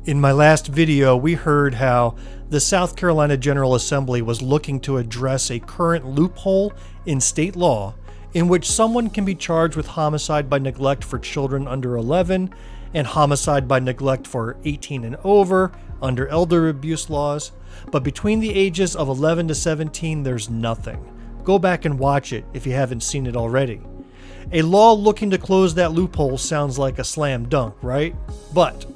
In my last video, we heard how the South Carolina General Assembly was looking to address a current loophole in state law in which someone can be charged with homicide by neglect for children under 11 and homicide by neglect for 18 and over under elder abuse laws. But between the ages of 11 to 17, there's nothing. Go back and watch it if you haven't seen it already. A law looking to close that loophole sounds like a slam dunk, right? But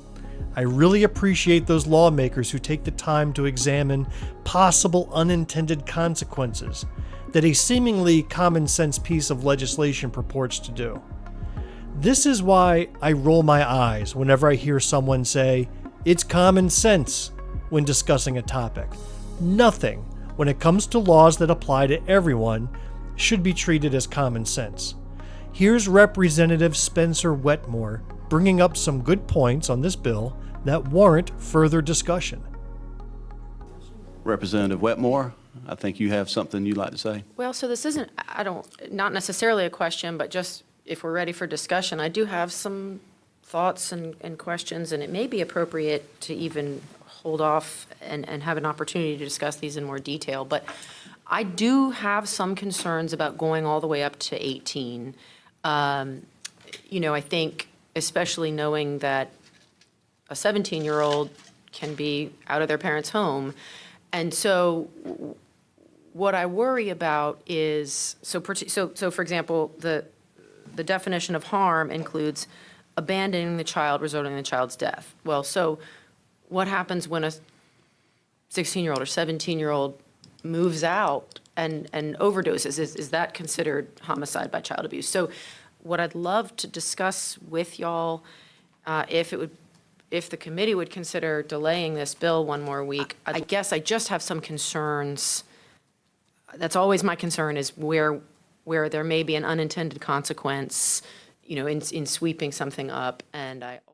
I really appreciate those lawmakers who take the time to examine possible unintended consequences that a seemingly common sense piece of legislation purports to do. This is why I roll my eyes whenever I hear someone say, "It's common sense," when discussing a topic. Nothing, when it comes to laws that apply to everyone, should be treated as common sense. Here's Representative Spencer Wetmore bringing up some good points on this bill that warrant further discussion. Representative Wetmore, I think you have something you'd like to say. Well, so this isn't, not necessarily a question, but just if we're ready for discussion, I do have some thoughts and questions, and it may be appropriate to even hold off and have an opportunity to discuss these in more detail. But I do have some concerns about going all the way up to 18. I think, especially knowing that a 17-year-old can be out of their parents' home. And so what I worry about is, so for example, the definition of harm includes abandoning the child, resulting in the child's death. Well, so what happens when a 16-year-old or 17-year-old moves out and overdoses? Is that considered homicide by child abuse? So what I'd love to discuss with y'all, if the committee would consider delaying this bill one more week, I guess I just have some concerns. That's always my concern, is where there may be an unintended consequence, in sweeping something up. And I